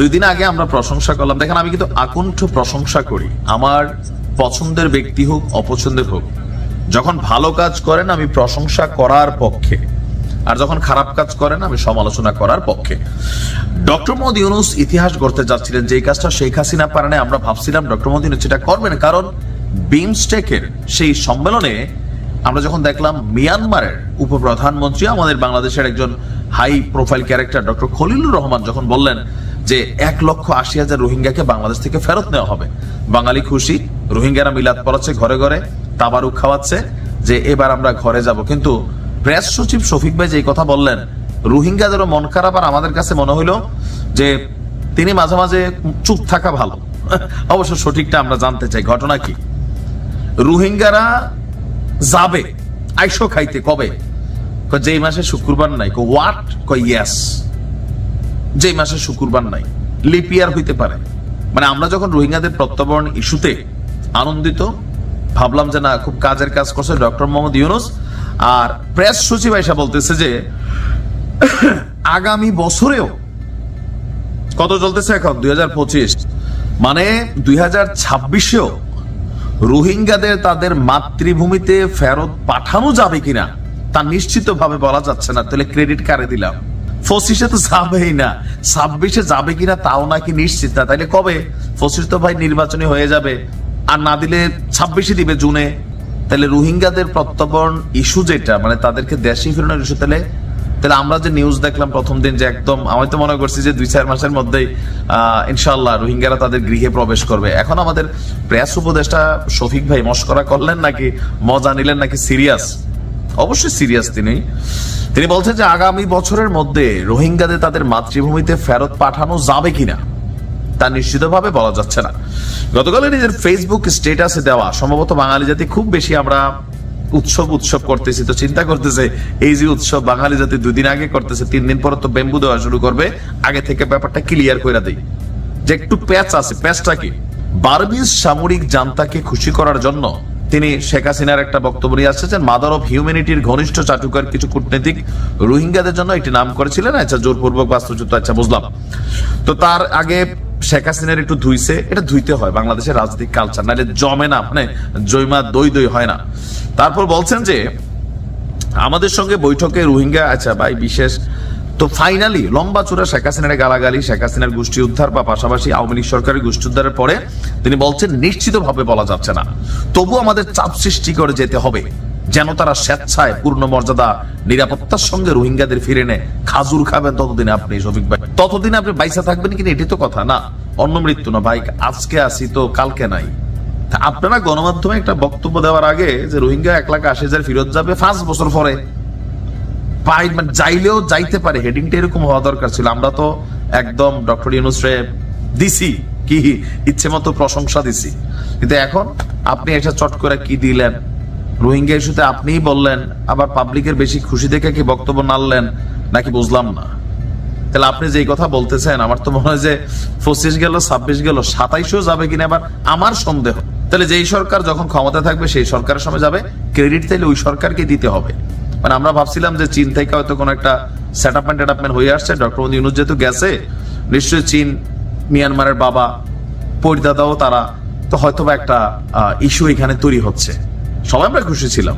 2 দিন আগে আমরা প্রশংসা করলাম। দেখেন, আমি কিন্তু আকণ্ঠ প্রশংসা করি, আমার পছন্দের ব্যক্তি হোক অপছন্দের হোক, যখন ভালো কাজ করেন আমি প্রশংসা করার পক্ষে, আর যখন খারাপ কাজ করেন আমি সমালোচনা করার পক্ষে। ডক্টর মোহাম্মদ ইউনূস ইতিহাস গড়তে যাচ্ছিলেন, যে কাজটা শেখ হাসিনা পারে না, আমরা ভাবছিলাম ডক্টর মোহাম্মদ ইউনূস সেটা করবেন। কারণ বিমস্টেকের সেই সম্মেলনে আমরা যখন দেখলাম মিয়ানমারের উপপ্রধানমন্ত্রী, আমাদের বাংলাদেশের একজন high profile character doctor Khalilur Rahman যখন বললেন যে 1,80,000 রোহিঙ্গাকে বাংলাদেশ থেকে ফেরত নেওয়া হবে, বাঙালি খুশি, রোহিঙ্গারা মিলাদ পড়াচ্ছে, ঘরে ঘরে তাবারুক খাওয়াচ্ছে যে এবার আমরা ঘরে যাব। কিন্তু প্রেস সচিব শফিক ভাই যে কথা বললেন, রোহিঙ্গাদেরও মন খারাপ, আর আমাদের কাছে মনে হইলো যে তিনি মাঝে মাঝে চুপ থাকা ভালো। অবশ্য সঠিকটা আমরা জানতে চাই, ঘটনা কি? রোহিঙ্গারা যাবে আইসো খাইতে কবে? যেই মাসে শুক্রবার নাই। হোয়াট? ইয়েস, যেই মাসে শুক্রবার নাই। লিপিয়ার হইতে পারে। মানে আমরা যখন রোহিঙ্গাদের প্রত্যাবরণ ইস্যুতে আনন্দিত, ভাবলাম যে না, খুব কাজের কাজ করছে ডক্টর মোহাম্মদ ইউনূস। আর প্রেস সচিব আইসা বলতেছে যে আগামী বছরেও, কত চলতেছে এখন 2025, মানে 2026-এও রোহিঙ্গাদের তাদের মাতৃভূমিতে ফেরত পাঠানো যাবে কিনা তা নিশ্চিতভাবে বলা যাচ্ছে না। তাহলে ক্রেডিট কারে দিলাম? 25-এ তো যাবেই না, 26-এ যাবে কিনা তাও নাকি নিশ্চিত না। তাইলে কবে? 25 তো ভাই নির্বাচনী হয়ে যাবে, আর না দিলে 26-এ দিবে, জুনে। তাহলে রোহিঙ্গাদের প্রত্যাবরণ ইস্যু যেটা, মানে তাদেরকে দেশে ফেরানোর ইস্যু, তাহলে আমরা যে নিউজ দেখলাম প্রথম দিন, যে একদম আমি তো মনে করছি যে 2-4 মাসের মধ্যেই ইনশাআল্লাহ রোহিঙ্গারা তাদের গৃহে প্রবেশ করবে। এখন আমাদের প্রেস উপদেষ্টা শফিক ভাই মস্করা করলেন নাকি মজা নিলেন নাকি সিরিয়াস? অবশ্যই সিরিয়াস। তিনি বলছেন যে আগামী বছরের মধ্যে রোহিঙ্গাদের তাদের মাতৃভূমিতে ফেরত পাঠানো যাবে কিনা তা নিশ্চিতভাবে বলা যাচ্ছে না। গতকাল নিজের ফেসবুক স্ট্যাটাসে দেওয়া, সম্ভবত বাঙালি জাতি খুব বেশি আমরা উৎসব করতেছি, তো চিন্তা করতেছে এই যে উৎসব বাঙালি জাতি 2 দিন আগে করতেছে, 3 দিন পর তো বেম্বু দেওয়া শুরু করবে। আগে থেকে ব্যাপারটা ক্লিয়ার করে দেই যে একটু প্যাচ আছে। প্যাচটা কি? বার্মিজ সামরিক জান্তাকে খুশি করার জন্য তিনি শেখ হাসিনার একটা বক্তব্য নিয়ে আসছেন, মাদার অফ হিউম্যানিটির ঘনিষ্ঠ চাটুকার কিছু কূটনীতিক রোহিঙ্গাদের জন্য একটি নাম করেছিলেন। আচ্ছা, জোরপূর্বক বাস্তুচ্যুত, আচ্ছা বুঝলাম। তো তার আগে শেখ হাসিনার একটু ধুইছে, এটা ধুইতে হয়, বাংলাদেশের রাজনৈতিক কালচার, নাহলে জমে না, মানে জয়মা দই হয় না। তারপর বলছেন যে আমাদের সঙ্গে বৈঠকে রোহিঙ্গা, আচ্ছা ভাই বিশেষ। তো ফাইনালি লম্বা চূড়া শেখ হাসিনার গালাগালি, শেখ হাসিনার গোষ্ঠী উদ্ধার বা পাশাপাশি আওয়ামী লীগ সরকারের গোষ্ঠী উদ্ধারের পরে তিনি বলছেন নিশ্চিতভাবে বলা যাচ্ছে না, তবু আমাদের চাপ সৃষ্টি করে যেতে হবে যেন তারা স্বেচ্ছায় পূর্ণ মর্যাদা নিরাপত্তার সঙ্গে রোহিঙ্গাদের ফিরে নেয়। খাজুর খাবেন ততদিনে আপনি, শফিক ভাই, ততদিনে আপনি বাইসা থাকবেন কিনা এটি তো কথা না, অন্য মৃত্যু না ভাই। আজকে আসি তো কালকে নাই। আপনারা গণমাধ্যমে একটা বক্তব্য দেওয়ার আগে যে রোহিঙ্গা 1,80,000 ফেরত যাবে 5 বছর পরে, যাইলেও যাইতে পারে, হেডিংটা এরকম হওয়া দরকার ছিল। আমরা তো একদম ডক্টর ইউনূস রে দিছি কি ইচ্ছে মতো প্রশংসা দিছি, কিন্তু এখন আপনি একটা চট করে কি দিলেন? রোহিঙ্গা ইস্যুতে আপনিই বললেন, আবার পাবলিকের বেশি খুশি দেখে কি বক্তব্য নাড়লেন নাকি বুঝলাম না। তাহলে আপনি যে কথা বলতেছেন, আমার তো মনে হয় যে 25 গেল, 26 গেল, 27-ও যাবে কিনা আবার আমার সন্দেহ। তাহলে যেই সরকার যখন ক্ষমতা থাকবে সেই সরকারের সময় যাবে, ক্রেডিট তাইলে ওই সরকারকে দিতে হবে। মানে আমরা ভাবছিলাম যে চীন থেকে হয়তো কোনো একটা সেটআপমেন্ট হয়ে আসছে, ডক্টর মোহাম্মদ ইউনূস যেহেতু গেছে, নিশ্চয়ই চীন, মিয়ানমারের বাবা, পরিদাদাও তারা, তো হয়তো বা একটা ইস্যু এখানে তৈরি হচ্ছে। সবাই আমরা খুশি ছিলাম।